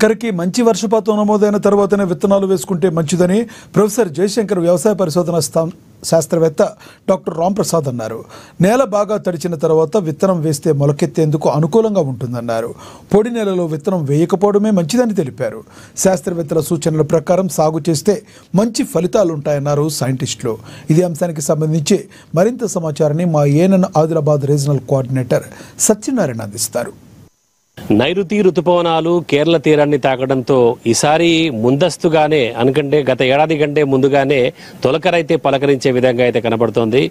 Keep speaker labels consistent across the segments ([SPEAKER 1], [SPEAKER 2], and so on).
[SPEAKER 1] ఎకరికి మంచి వర్షపాతం నమోదైన తర్వాతనే విత్తనాలు వేసుకుంటే మంచిదని ప్రొఫెసర్ జయశంకర్ వ్యవసాయ పరిశోధన శాస్త్రవేత్త డాక్టర్ రాంప్రసాద్ అన్నారు. నేల బాగా తడిచిన తర్వాత విత్తనం వేస్తే మొలకెత్తేందుకు అనుకూలంగా ఉంటుందన్నారు. పొడి నేలలో విత్తనం వేయకపోవడమే మంచిదని తెలిపారు. శాస్త్రవేత్తల సూచనల ప్రకారం సాగు చేస్తే మంచి ఫలితాలుంటాయన్నారు సైంటిస్టులు. ఇదే అంశానికి సంబంధించి మరింత సమాచారాన్ని మా ANN Adilabad regional coordinator Satyanarayana అందిస్తారు.
[SPEAKER 2] నైరుతి రుతుపవనాలు కేరళ తీరాన్ని తాకడంతో ఈసారి ముందస్తుగానే అనుకంటే గత ఏడాది కంటే ముందుగానే తొలకరైతే పలకరించే విధంగా అయితే కనబడుతోంది.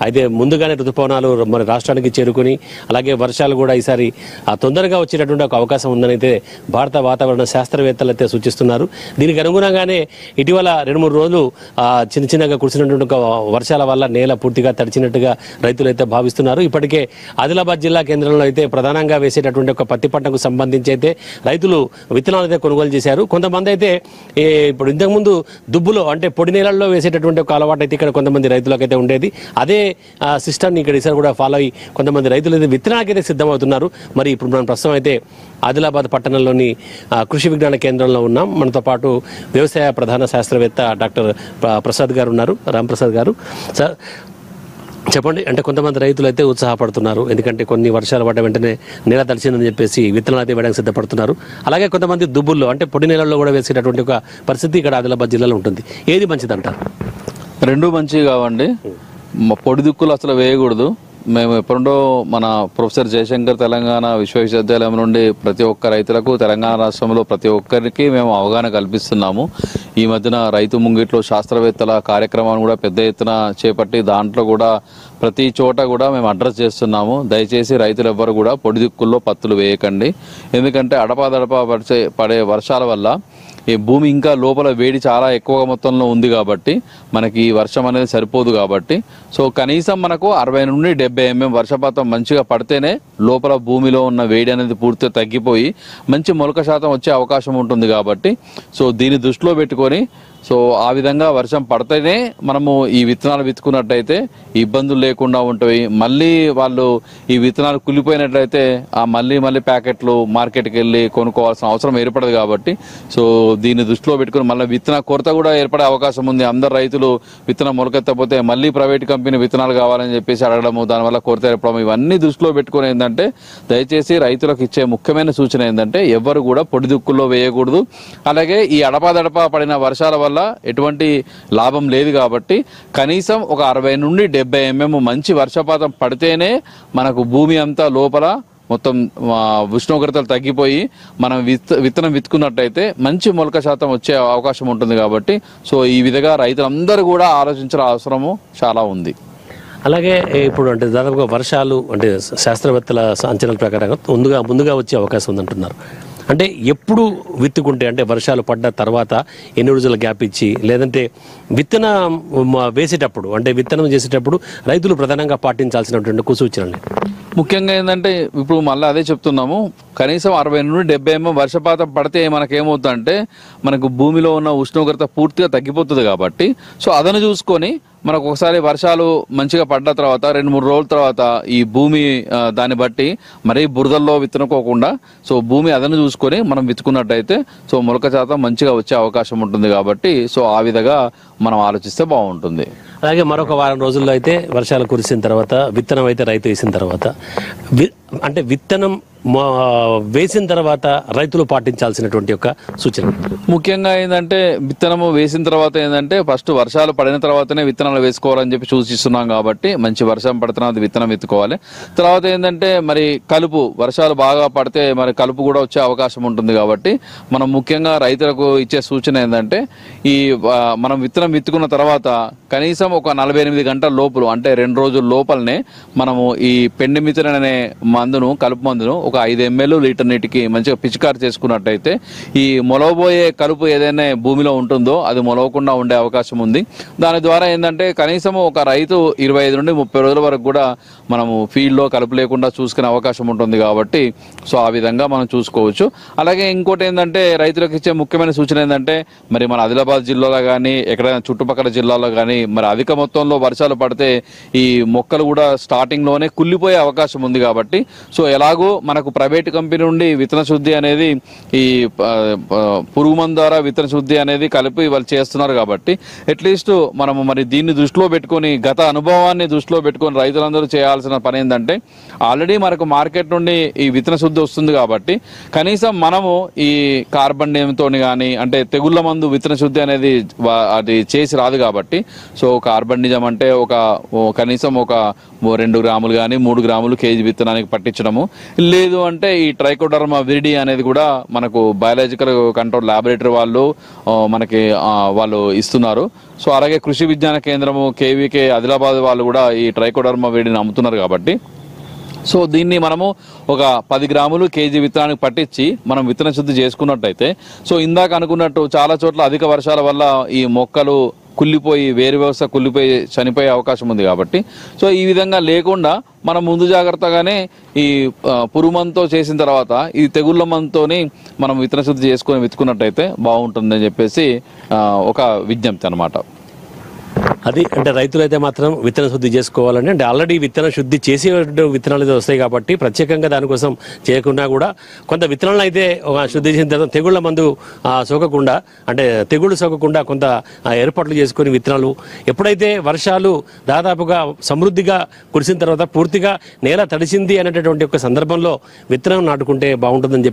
[SPEAKER 2] అయితే ముందుగానే రుతుపవనాలు మన రాష్ట్రానికి చేరుకుని అలాగే వర్షాలు కూడా ఈసారి తొందరగా వచ్చేటటువంటి ఒక అవకాశం ఉందని అయితే భారత వాతావరణ శాస్త్రవేత్తలు అయితే సూచిస్తున్నారు. దీనికి అనుగుణంగానే ఇటీవల 2-3 రోజులు చిన్నగా కురిసినటువంటి ఒక వర్షాల వల్ల నేల పూర్తిగా తడిచినట్టుగా రైతులు అయితే భావిస్తున్నారు. ఇప్పటికే ఆదిలాబాద్ జిల్లా కేంద్రంలో అయితే ప్రధానంగా వేసేటటువంటి ఒక పత్తి పంటకు సంబంధించి అయితే రైతులు విత్తనాలు అయితే కొనుగోలు చేశారు. కొంతమంది అయితే ఇప్పుడు ఇంతకుముందు దుబ్బులో అంటే పొడి నేలల్లో వేసేటటువంటి ఒక అలవాటు అయితే ఇక్కడ కొంతమంది రైతులకు అయితే ఉండేది. అదే సిస్టమ్ని ఇక్కడ ఈసారి కూడా ఫాలో అయ్యి కొంతమంది రైతులు అయితే విత్తనాలకైతే సిద్ధమవుతున్నారు. మరి ఇప్పుడు మనం ప్రస్తుతం అయితే ఆదిలాబాద్ పట్టణంలోని కృషి విజ్ఞాన కేంద్రంలో ఉన్నాం. మనతో పాటు వ్యవసాయ ప్రధాన శాస్త్రవేత్త డాక్టర్ ప్రసాద్ గారు ఉన్నారు, రాంప్రసాద్ గారు. సార్ చెప్పండి, అంటే కొంతమంది రైతులు అయితే ఉత్సాహపడుతున్నారు, ఎందుకంటే కొన్ని వర్షాలు పడ్డ వెంటనే నేల తడిచిందని చెప్పేసి విత్తనాలు అయితే వేయడానికి సిద్ధపడుతున్నారు. అలాగే కొంతమంది దుబ్బుల్లో అంటే పొడి నేలల్లో కూడా వేసేటటువంటి ఒక పరిస్థితి ఇక్కడ ఆదిలాబాద్ జిల్లాలో ఉంటుంది. ఏది మంచిదంటారు?
[SPEAKER 3] రెండు మంచివి కావండి. పొడి దుక్కులు అసలు వేయకూడదు. మేము ఎప్పుడుండో మన ప్రొఫెసర్ జయశంకర్ తెలంగాణ విశ్వవిద్యాలయం నుండి ప్రతి ఒక్క రైతులకు తెలంగాణ రాష్ట్రంలో ప్రతి ఒక్కరికి మేము అవగాహన కల్పిస్తున్నాము. ఈ మధ్యన రైతు ముంగిట్లో శాస్త్రవేత్తల కార్యక్రమాన్ని కూడా పెద్ద ఎత్తున చేపట్టి దాంట్లో కూడా ప్రతి చోట కూడా మేము అడ్రస్ చేస్తున్నాము. దయచేసి రైతులు ఎవ్వరు కూడా పొడి దిక్కుల్లో పత్తులు వేయకండి. ఎందుకంటే అడపాదడపా పడే వర్షాల వల్ల ఈ భూమి ఇంకా లోపల వేడి చాలా ఎక్కువ మొత్తంలో ఉంది కాబట్టి మనకి ఈ వర్షం అనేది సరిపోదు కాబట్టి సో కనీసం మనకు 60 నుండి 70 mm వర్షపాతం మంచిగా పడితేనే లోపల భూమిలో ఉన్న వేడి అనేది పూర్తిగా తగ్గిపోయి మంచి మొలక శాతం వచ్చే అవకాశం ఉంటుంది కాబట్టి సో దీన్ని దృష్టిలో పెట్టుకొని సో ఆ విధంగా వర్షం పడితేనే మనము ఈ విత్తనాలు విత్తుకున్నట్టయితే ఇబ్బందులు లేకుండా ఉంటాయి. మళ్ళీ వాళ్ళు ఈ విత్తనాలు కుళ్ళిపోయినట్లయితే మళ్ళీ ప్యాకెట్లు మార్కెట్కి వెళ్ళి కొనుక్కోవాల్సిన అవసరం ఏర్పడదు కాబట్టి సో దీన్ని దృష్టిలో పెట్టుకుని మళ్ళీ విత్తన కొరత కూడా ఏర్పడే అవకాశం ఉంది. అందరు రైతులు విత్తనం మొలకెత్తపోతే మళ్ళీ ప్రైవేట్ కంపెనీ విత్తనాలు కావాలని చెప్పేసి అడగడము, దానివల్ల కొరత ఏర్పడము, ఇవన్నీ దృష్టిలో పెట్టుకుని ఏంటంటే దయచేసి రైతులకు ఇచ్చే ముఖ్యమైన సూచన ఏంటంటే ఎవ్వరు కూడా పొడి దుక్కుల్లో వేయకూడదు. అలాగే ఈ అడపాదడపా పడిన వర్షాల వల్ల ఎటువంటి లాభం లేదు కాబట్టి కనీసం ఒక 60 నుండి 70 mm మంచి వర్షపాతం పడితేనే మనకు భూమి అంతా లోపల మొత్తం ఉష్ణోగ్రతలు తగ్గిపోయి మనం విత్తనం విత్తుకున్నట్టయితే మంచి మొలక శాతం వచ్చే అవకాశం ఉంటుంది కాబట్టి సో ఈ విధంగా రైతులందరూ కూడా ఆలోచించాల్సిన అవసరము చాలా ఉంది.
[SPEAKER 2] అలాగే ఇప్పుడు అంటే దాదాపుగా వర్షాలు అంటే శాస్త్రవేత్తల అంచనాల ప్రకారంగా ముందుగా వచ్చే అవకాశం ఉందంటున్నారు. అంటే ఎప్పుడు విత్తుకుంటే అంటే వర్షాలు పడ్డ తర్వాత ఎన్ని రోజుల గ్యాప్ ఇచ్చి లేదంటే విత్తనం వేసేటప్పుడు అంటే విత్తనం చేసేటప్పుడు రైతులు ప్రధానంగా పాటించాల్సినటువంటి సూచనలు
[SPEAKER 3] ముఖ్యంగా ఏంటంటే ఇప్పుడు మళ్ళీ అదే చెప్తున్నాము, కనీసం 60 నుండి 70 mm వర్షపాతం పడితే మనకేమవుతుందంటే మనకు భూమిలో ఉన్న ఉష్ణోగ్రత పూర్తిగా తగ్గిపోతుంది కాబట్టి సో అదను చూసుకొని మనకు ఒకసారి వర్షాలు మంచిగా పడ్డ తర్వాత 2-3 రోజుల తర్వాత ఈ భూమి దాన్ని బట్టి మరీ బురదల్లో విత్తనుకోకుండా సో భూమి అదను చూసుకొని మనం విత్తుకున్నట్టయితే సో మొలక శాతం మంచిగా వచ్చే అవకాశం ఉంటుంది కాబట్టి సో ఆ విధంగా మనం ఆలోచిస్తే బాగుంటుంది.
[SPEAKER 2] అలాగే మరొక వారం రోజుల్లో అయితే వర్షాలు కురిసిన తర్వాత విత్తనం అయితే రైతు వేసిన తర్వాత అంటే విత్తనం వేసిన తర్వాత రైతులు పాటించాల్సినటువంటి ఒక సూచన
[SPEAKER 3] ముఖ్యంగా ఏంటంటే విత్తనము వేసిన తర్వాత ఏంటంటే ఫస్ట్ వర్షాలు పడిన తర్వాతనే విత్తనాలు వేసుకోవాలని చెప్పి సూచిస్తున్నాం కాబట్టి మంచి వర్షం పడుతున్న విత్తనం విత్తుకోవాలి. తర్వాత ఏంటంటే మరి కలుపు వర్షాలు బాగా పడితే మరి కలుపు కూడా వచ్చే అవకాశం ఉంటుంది కాబట్టి మనం ముఖ్యంగా రైతులకు ఇచ్చే సూచన ఏంటంటే ఈ మనం విత్తనం విత్తుకున్న తర్వాత కనీసం ఒక 48 గంటల లోపల అంటే 2 రోజుల లోపలనే మనము ఈ పెండిమిత్రన్ అనే మందును కలుపు మందును ఒక 5 ml లీటర్ నీటికి మంచిగా పిచికారి చేసుకున్నట్టయితే ఈ మొలవబోయే కలుపు ఏదైనా భూమిలో ఉంటుందో అది మొలవకుండా ఉండే అవకాశం ఉంది. దాని ద్వారా ఏంటంటే కనీసం ఒక రైతు 25 నుండి 30 రోజుల వరకు కూడా మనము ఫీల్డ్లో కలుపు లేకుండా చూసుకునే అవకాశం ఉంటుంది కాబట్టి సో ఆ విధంగా మనం చూసుకోవచ్చు. అలాగే ఇంకోటి ఏంటంటే రైతులకు ఇచ్చే ముఖ్యమైన సూచన ఏంటంటే మరి మన ఆదిలాబాద్ జిల్లాలో కానీ ఎక్కడైనా చుట్టుపక్కల జిల్లాలో కానీ మరి అధిక మొత్తంలో వర్షాలు పడితే ఈ మొక్కలు కూడా స్టార్టింగ్ లోనే కుళ్ళిపోయే అవకాశం ఉంది కాబట్టి సో ఎలాగో మనకు ప్రైవేట్ కంపెనీ నుండి విత్తన శుద్ధి అనేది ఈ పురుగు మందు ద్వారా విత్తన శుద్ధి అనేది కలిపి వాళ్ళు చేస్తున్నారు కాబట్టి అట్లీస్ట్ మనము మరి దీన్ని దృష్టిలో పెట్టుకొని గత అనుభవాన్ని దృష్టిలో పెట్టుకొని రైతులందరూ చేయాల్సిన పని ఏంటంటే ఆల్రెడీ మనకు మార్కెట్ నుండి ఈ విత్తన శుద్ధి వస్తుంది కాబట్టి కనీసం మనము ఈ కార్బన్ నేమ్తో కానీ అంటే తెగుళ్ళ మందు విత్తన శుద్ధి అనేది అది చేసి రాదు కాబట్టి సో కార్బన్ నిజం అంటే కనీసం ఒక 2 గ్రాములు కానీ 3 గ్రాములు కేజీ విత్తనానికి పట్టించడము, లేదు అంటే ఈ ట్రైకోడర్మా విరిడి అనేది కూడా మనకు బయాలజికల్ కంట్రోల్ ల్యాబొరేటరీ వాళ్ళు ఇస్తున్నారు. సో అలాగే కృషి విజ్ఞాన కేంద్రము కేవీకే ఆదిలాబాద్ వాళ్ళు కూడా ఈ ట్రైకోడర్మా విరిడిని అమ్ముతున్నారు కాబట్టి సో దీన్ని మనము ఒక 10 గ్రాములు కేజీ విత్తనానికి పట్టించి మనం విత్తన శుద్ధి చేసుకున్నట్టయితే సో ఇందాక అనుకున్నట్టు చాలా చోట్ల అధిక వర్షాల వల్ల ఈ మొక్కలు కుళ్ళిపోయి వేరు వ్యవస్థ కుళ్ళిపోయి చనిపోయే అవకాశం ఉంది కాబట్టి సో ఈ విధంగా లేకుండా మనం ముందు జాగ్రత్తగానే ఈ పురుగు మందుతో చేసిన తర్వాత ఈ తెగుళ్ళ మందుతోని మనం విత్తన శుద్ధి చేసుకొని విత్తుకున్నట్టయితే బాగుంటుందని చెప్పేసి ఒక విజ్ఞప్తి అన్నమాట.
[SPEAKER 2] అది అంటే రైతులైతే మాత్రం విత్తన శుద్ధి చేసుకోవాలని అంటే ఆల్రెడీ విత్తన శుద్ధి చేసే విత్తనాలు అయితే వస్తాయి కాబట్టి ప్రత్యేకంగా దానికోసం చేయకుండా కూడా కొంత విత్తనాలు అయితే శుద్ధి చేసిన తర్వాత తెగుళ్ళ మందు సోకకుండా అంటే తెగుళ్ళు సోకకుండా కొంత ఏర్పాట్లు చేసుకుని విత్తనాలు ఎప్పుడైతే వర్షాలు దాదాపుగా సమృద్ధిగా కురిసిన తర్వాత పూర్తిగా నేల తడిసింది అనేటటువంటి ఒక సందర్భంలో విత్తనం నాటుకుంటే బాగుంటుందని చెప్పి